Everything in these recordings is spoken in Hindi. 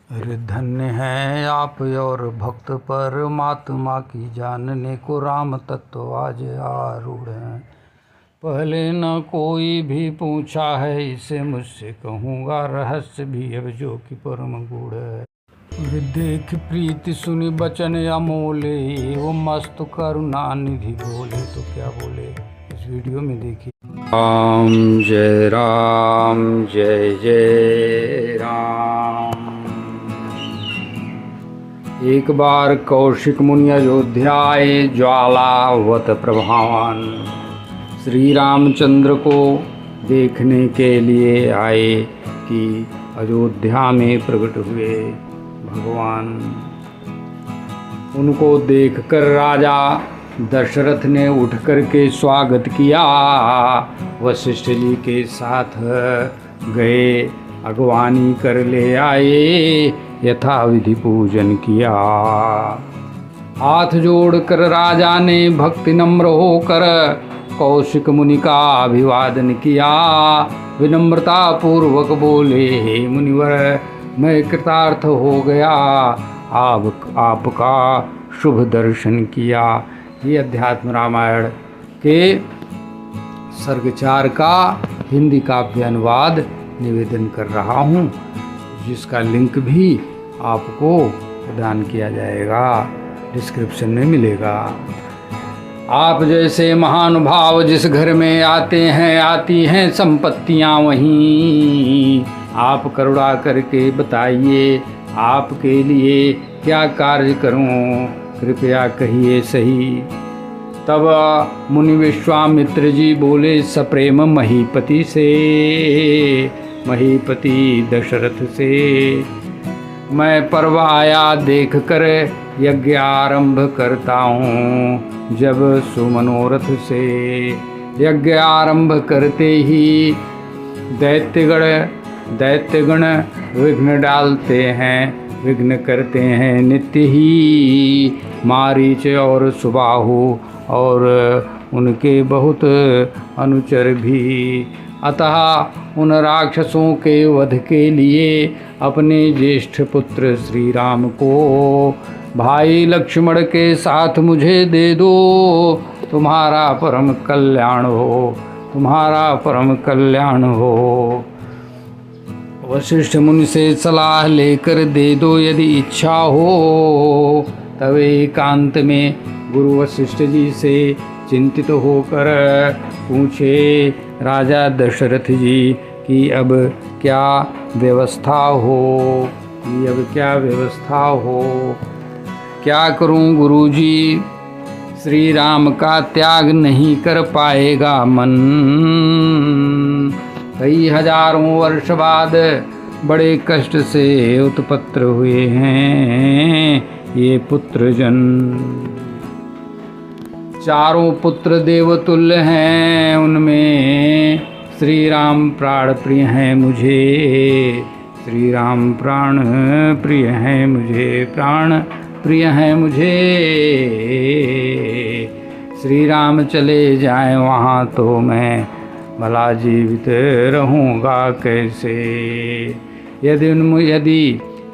अरे धन्य हैं आप और भक्त परमात्मा की जानने को राम तत्व आज आरूढ़ हैं। पहले न कोई भी पूछा है इसे मुझसे कहूँगा रहस्य भी अब जो कि परम गूढ़ है। अरे देख प्रीति सुनी बचन अमोले वो मस्त करुणा निधि बोले तो क्या बोले इस वीडियो में देखिए। राम जय जय राम। एक बार कौशिक मुनि अयोध्याए ज्वालावत प्रभावान श्री रामचंद्र को देखने के लिए आए कि अयोध्या में प्रकट हुए भगवान। उनको देखकर राजा दशरथ ने उठ कर के स्वागत किया। वशिष्ठ जी के साथ गए, अगवानी कर ले आए, यथा विधि पूजन किया। हाथ जोड़कर राजा ने भक्ति नम्र होकर कौशिक मुनि का अभिवादन किया। विनम्रता पूर्वक बोले, हे मुनिवर, मैं कृतार्थ हो गया, आपका शुभ दर्शन किया। ये अध्यात्म रामायण के सर्ग 4 का हिंदी काव्य अनुवाद निवेदन कर रहा हूँ, जिसका लिंक भी आपको प्रदान किया जाएगा, डिस्क्रिप्शन में मिलेगा। आप जैसे महानुभाव जिस घर में आते हैं आती हैं संपत्तियां वहीं। आप करुणा करके बताइए आपके लिए क्या कार्य करूं, कृपया कहिए सही। तब मुनि विश्वामित्र जी बोले सप्रेम महीपति से, महीपति दशरथ से, मैं पर्व आया देख कर यज्ञ आरंभ करता हूँ। जब सुमनोरथ से यज्ञ आरंभ करते ही दैत्यगण विघ्न डालते हैं, विघ्न करते हैं नित्य ही। मारीच और सुबाहु और उनके बहुत अनुचर भी। अतः उन राक्षसों के वध के लिए अपने ज्येष्ठ पुत्र श्री राम को भाई लक्ष्मण के साथ मुझे दे दो, तुम्हारा परम कल्याण हो, तुम्हारा परम कल्याण हो। वशिष्ठ मुनि से सलाह लेकर दे दो यदि इच्छा हो। तब एकांत में गुरु वशिष्ठ जी से चिंतित होकर पूछे राजा दशरथ जी कि अब क्या व्यवस्था हो, कि अब क्या व्यवस्था हो, क्या करूं गुरुजी। श्री राम का त्याग नहीं कर पाएगा मन। कई हजारों वर्ष बाद बड़े कष्ट से उत्पन्न हुए हैं ये पुत्र जन। चारों पुत्र देवतुल्य हैं, उनमें श्री राम प्राण प्रिय हैं मुझे, श्री राम प्राण प्रिय हैं मुझे, प्राण प्रिय हैं मुझे। श्री राम चले जाएं वहाँ तो मैं भला जीवित रहूँगा कैसे। यदि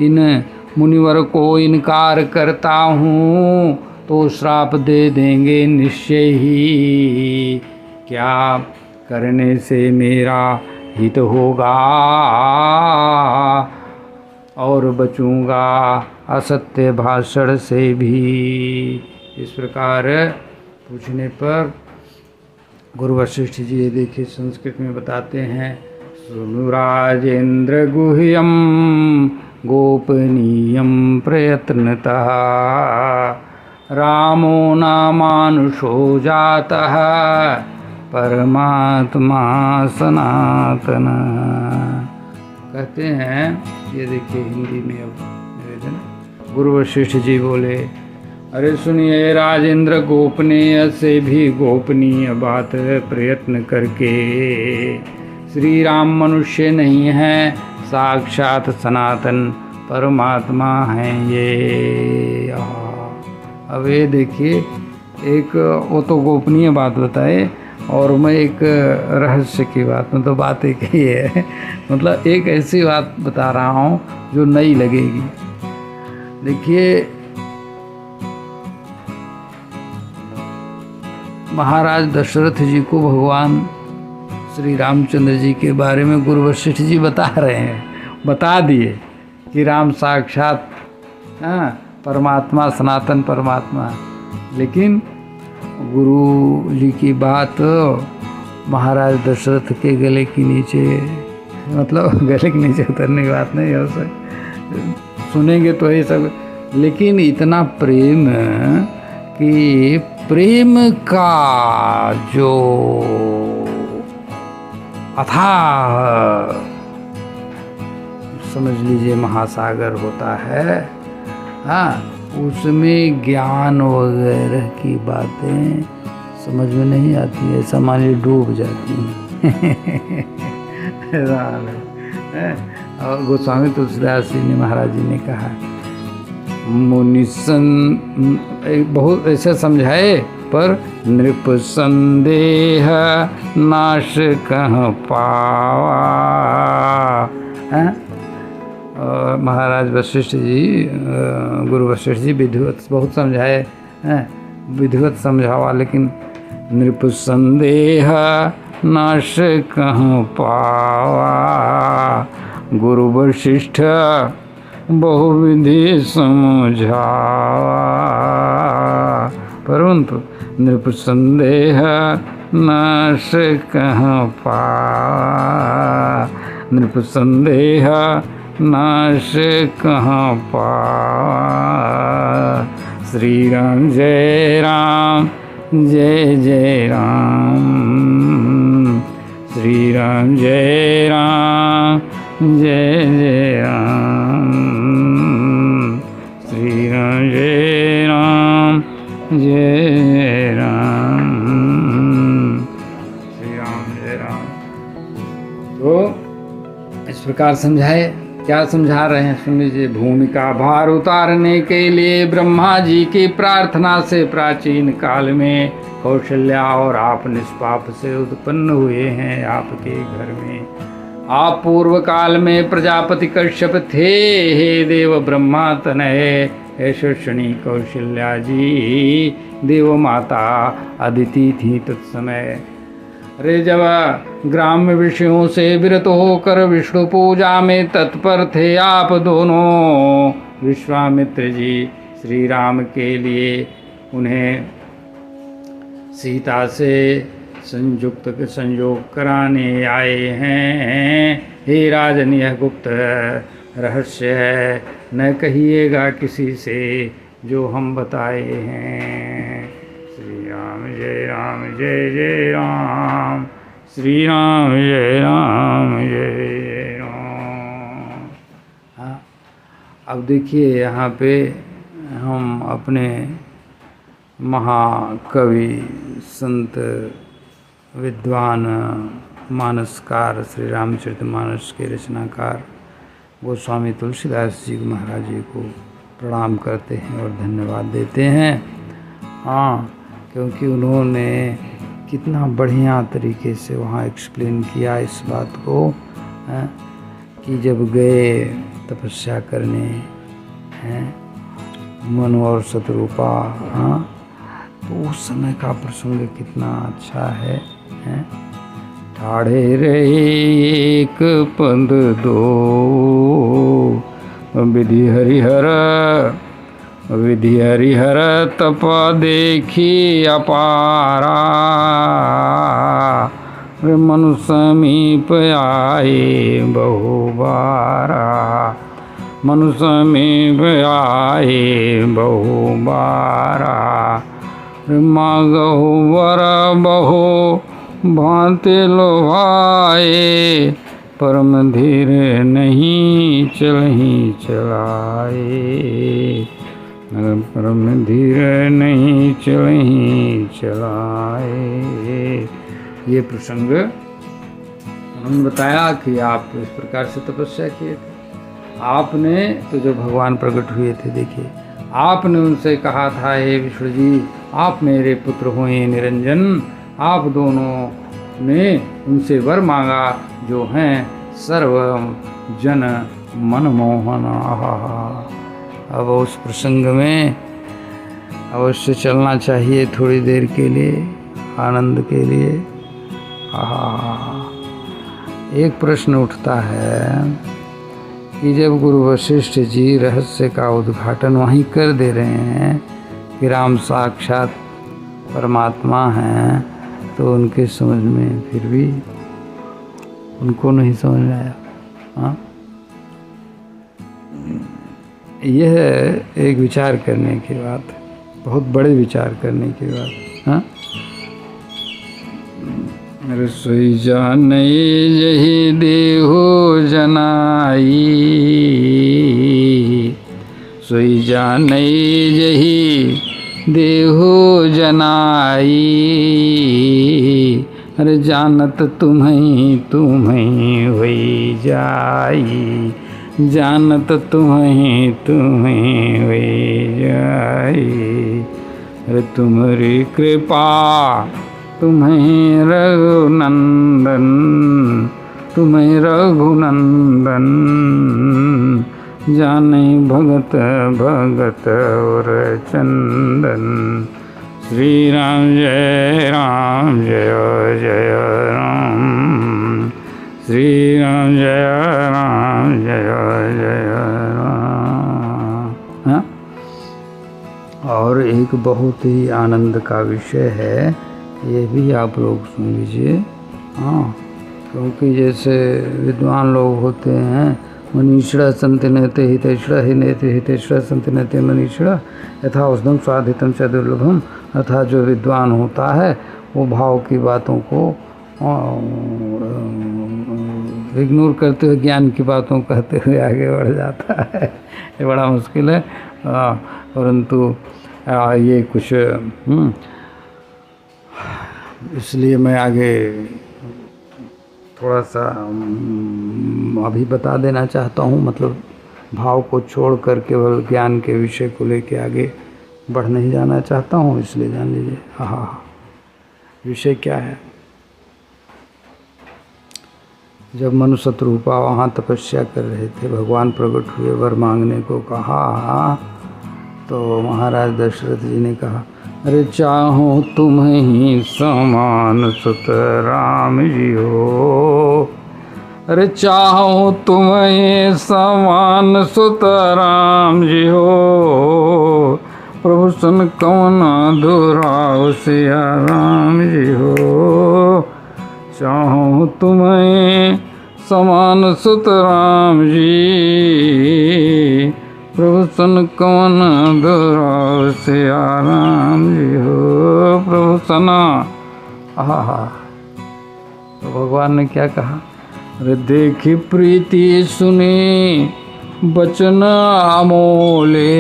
इन मुनिवर को इनकार करता हूँ तो श्राप दे देंगे निश्चय ही। क्या करने से मेरा हित होगा और बचूंगा असत्य भाषण से भी। इस प्रकार पूछने पर गुरु वशिष्ठ जी ये देखिए संस्कृत में बताते हैं, सुनु राजेंद्र गुह्यम गोपनीयम प्रयत्नतः रामो नामानुषो जातः परमात्मा सनातन। कहते हैं, ये देखिए हिंदी में अब निवेदन। गुरु वशिष्ठ जी बोले, अरे सुनिए राजेंद्र, गोपनीय से भी गोपनीय बात प्रयत्न करके श्री राम मनुष्य नहीं हैं, साक्षात सनातन परमात्मा हैं ये। अब ये देखिए, एक वो तो गोपनीय बात बताए, और मैं एक रहस्य की बात, मतलब बात एक ही है, मतलब एक ऐसी बात बता रहा हूँ जो नई लगेगी। देखिए, महाराज दशरथ जी को भगवान श्री रामचंद्र जी के बारे में गुरु वशिष्ठ जी बता रहे हैं, बता दिए कि राम साक्षात परमात्मा, सनातन परमात्मा। लेकिन गुरु जी की बात महाराज दशरथ के गले के नीचे, मतलब गले के नीचे उतरने की बात नहीं हो सकती, सुनेंगे तो ये सब। लेकिन इतना प्रेम कि प्रेम का जो अथाह, समझ लीजिए महासागर होता है, हाँ, उसमें ज्ञान वगैरह की बातें समझ में नहीं आती, ऐसा मान लीजिए डूब जाती हैं। और गोस्वामी तुलसीदास जी ने, महाराज जी ने कहा, मुनिसन बहुत ऐसे समझाए, पर नृप संदेह नाश कह पावा। और महाराज वशिष्ठ जी, गुरु वशिष्ठ जी विधिवत बहुत समझाए हैं, विधिवत समझावा, लेकिन नृप संदेह नाश कह पावा। गुरु वशिष्ठ बहुविधि समझावा, परंतु नृप संदेह नाश कह पावा। नृप संदेह नाश कहाँ पावा। श्री राम जय राम, जय जय राम। श्री राम जय राम, जय जय राम। श्री राम जय राम, जय जय राम। श्री राम जय राम। तो इस प्रकार समझाए। क्या समझा रहे हैं सुन लीजिए। भूमि का भार उतारने के लिए ब्रह्मा जी की प्रार्थना से प्राचीन काल में कौशल्या और आप निष्पाप से उत्पन्न हुए हैं आपके घर में। आप पूर्व काल में प्रजापति कश्यप थे, हे देव ब्रह्मा तनय यशस्विनी कौशल्या जी देव माता अदिति थी तत्समय। अरे जब ग्राम्य विषयों से विरत होकर विष्णु पूजा में तत्पर थे आप दोनों, विश्वामित्र जी श्री राम के लिए उन्हें सीता से संयोग कराने आए हैं। हे राजन, यह गुप्त रहस्य है, न कहिएगा किसी से जो हम बताए हैं। श्री राम जय राम, जय जय राम। श्री राम जय राम, जय जय राम। हाँ, अब देखिए यहाँ पे हम अपने महाकवि संत विद्वान मानसकार श्री रामचरितमानस के रचनाकार गोस्वामी तुलसीदास जी महाराज जी को प्रणाम करते हैं और धन्यवाद देते हैं। हाँ, क्योंकि उन्होंने कितना बढ़िया तरीके से वहाँ एक्सप्लेन किया इस बात को, कि जब गए तपस्या करने हैं मनु और शत्रुपा, हाँ, तो उस समय का प्रसंग कितना अच्छा है। ठाढ़े रहे एक पद दो, विधि हरिहर विधि हरिहर तपा देखी अपारा। वे मनु समीप आए बहुबारा, मनु समीप आए बहुबारा। मांगहु वर बहु भांति लोभाए, परम धीर नहीं चलहि चलाए। परम धीर नहीं चलहि चलाए। ये प्रसंग उन्होंने बताया कि आप इस प्रकार से तपस्या किए थे। आपने तो जो भगवान प्रकट हुए थे, देखिए आपने उनसे कहा था, हे विष्णु जी, आप मेरे पुत्र हुए निरंजन, आप दोनों ने उनसे वर मांगा जो हैं सर्व जन मनमोहन। अब उस प्रसंग में अवश्य चलना चाहिए थोड़ी देर के लिए, आनंद के लिए। एक प्रश्न उठता है कि जब गुरु वशिष्ठ जी रहस्य का उद्घाटन वहीं कर दे रहे हैं कि राम साक्षात परमात्मा हैं, तो उनके समझ में फिर भी उनको नहीं समझ में आया। हाँ, यह एक विचार करने की बात, बहुत बड़े विचार करने की बात। हाँ, रसोई जान यही देहो जनाई, सोई जान यही देहो जनाई, अरे जानत तुम्हें होई जाई, जानत तुम्हें होई जाई, अरे तुम्हारी कृपा तुम्हें रघुनंदन, तुम्हें रघुनंदन, जाने भगत भगत और चंदन। श्री राम जय जय राम, श्री राम जय राम। हाँ? और एक बहुत ही आनंद का विषय है, ये भी आप लोग सुन लीजिए। हाँ, क्योंकि जैसे विद्वान लोग होते हैं, मनीषिणः सन्ति नेते हितैषिणः हि नेते हितैषिणः सन्ति नेते मनीषिणः यथा औषधं स्वाधितं च दुर्लभम। अर्थात जो विद्वान होता है वो भाव की बातों को इग्नोर करते हुए ज्ञान की बातों कहते हुए आगे बढ़ जाता है। ये बड़ा मुश्किल है, परंतु ये कुछ इसलिए मैं आगे थोड़ा सा अभी बता देना चाहता हूँ, मतलब भाव को छोड़ कर केवल ज्ञान के विषय को लेके आगे बढ़ नहीं जाना चाहता हूँ, इसलिए जान लीजिए। हाँ, विषय क्या है। जब मनु शत्रुपा वहाँ तपस्या कर रहे थे, भगवान प्रकट हुए, वर मांगने को कहा, तो महाराज दशरथ जी ने कहा, अरे चाहो तुम्हें ही समान सुत राम जी हो, अरे चाहो तुम्हें समान सुत राम जी हो, प्रभु सन कौन दुराव सिया राम जी हो, चाहो तुम्हें समान सुत राम जी, प्रभु सन कौन दुराव सिया राम जी हो, प्रभु सना। आहा, तो भगवान ने क्या कहा, अरे देखी प्रीति सुनी बचन अमोले,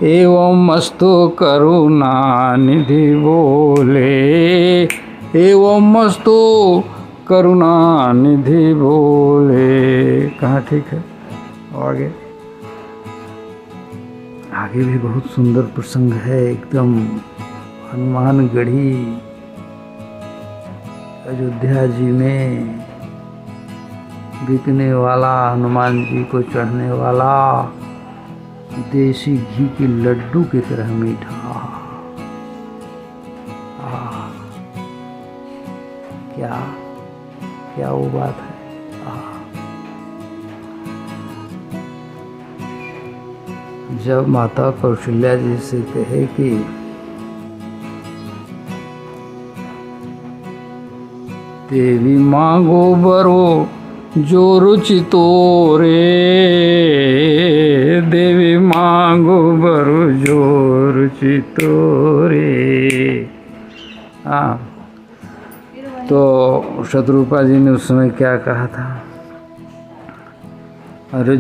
एवं मस्तु करुणा निधि बोले, एवं मस्तु करुणा निधि बोले। कहाँ ठीक है। आगे आगे भी बहुत सुंदर प्रसंग है, एकदम हनुमानगढ़ी अयोध्या जी में बिकने वाला, हनुमान जी को चढ़ने वाला देसी घी के लड्डू की तरह मीठा। क्या क्या वो बात है। जब माता कौशल्या जी से कहे कि देवी मांगो बरो जो रुचि तोरे, देवी मांगो बरो जो रुचि तोरे। हाँ, तो शत्रुपा जी ने उस समय क्या कहा था, अरे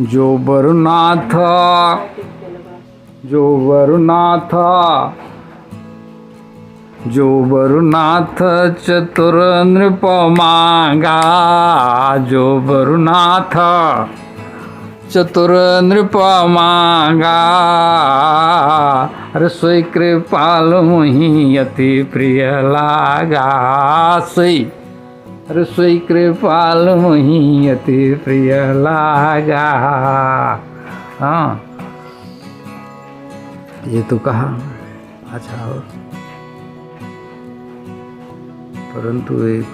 जो वरुनाथ, जो वरुनाथ, जो वरुनाथ चतुर नृप मांगा, जो वरुनाथ चतुर नृप मांगा, रसोई कृपाल मोहि अति प्रिय लागा। सही, रसोई कृपाल मोहि अति प्रिय लागा। हाँ, ये तो कहा। अच्छा, और परंतु एक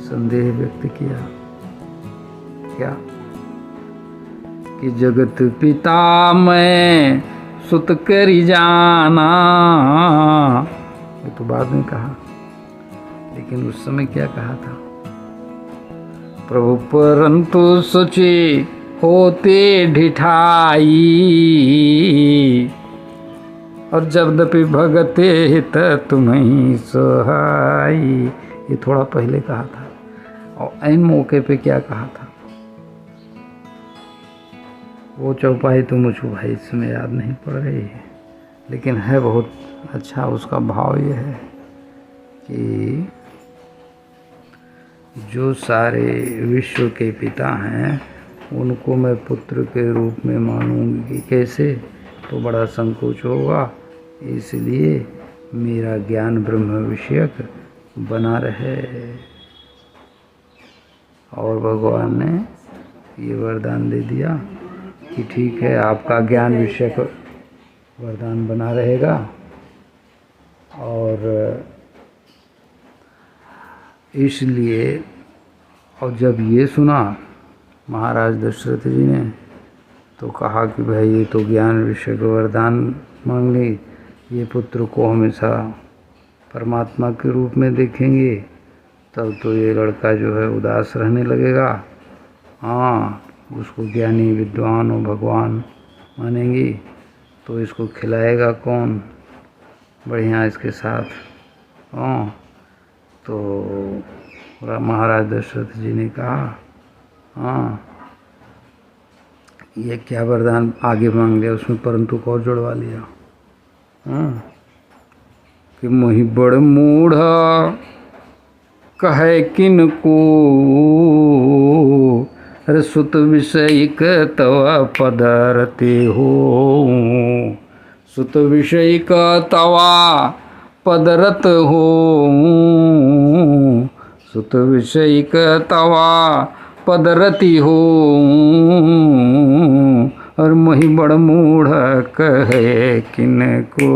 संदेह व्यक्त किया, क्या कि जगत पिता मैं सुत करी जाना। ये तो बाद में कहा, लेकिन उस समय क्या कहा था? प्रभु परंतु सोचे होते ढिठाई, और जबदपि भगते हित तुम्हें सहाई। ये थोड़ा पहले कहा था, और ऐन मौके पे क्या कहा था वो चौपाई तो मुझको भाई इसमें याद नहीं पड़ रही है, लेकिन है बहुत अच्छा। उसका भाव ये है कि जो सारे विश्व के पिता हैं उनको मैं पुत्र के रूप में मानूंगी, कैसे? तो बड़ा संकोच होगा, इसलिए मेरा ज्ञान ब्रह्म विषयक बना रहे। और भगवान ने ये वरदान दे दिया कि ठीक है, आपका ज्ञान विषयक वरदान बना रहेगा। और इसलिए, और जब ये सुना महाराज दशरथ जी ने, तो कहा कि भाई ये तो ज्ञान विषयक वरदान मांग ली, ये पुत्र को हमेशा परमात्मा के रूप में देखेंगे, तब तो ये लड़का जो है उदास रहने लगेगा। हाँ, उसको ज्ञानी विद्वान और भगवान मानेंगी, तो इसको खिलाएगा कौन बढ़िया इसके साथ? हाँ, तो महाराज दशरथ जी ने कहा, हाँ ये क्या वरदान आगे मांग लिया, उसमें परंतु को और जुड़वा लिया। हाँ, कि मोहि बड़ मूढ़ कहे किन को, सुत विषयिक तव पदरते हो। सुत विषयिक तवा पदरत हो, सुत विषयिक तवा पदरती हो। और मोहि बड़ मूढ़ कहे किन को,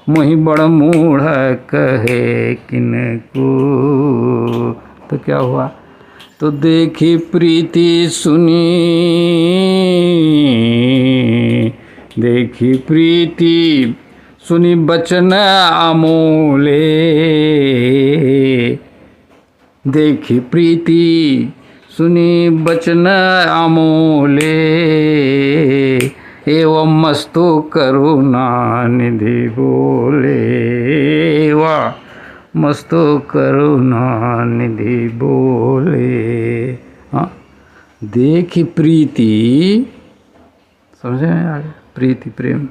मोहि बड़ मूढ़ कहे किन को। तो क्या हुआ? तो देखी प्रीति सुनी, देखी प्रीति सुनी बचन अमोले। देखी प्रीति सुनी बचन अमोले, एवं मस्तु करुणा निधि बोले। वाह, मस्तु करुणा निधि बोले। हाँ, देखी प्रीति, समझे आगे? प्रीति प्रेम,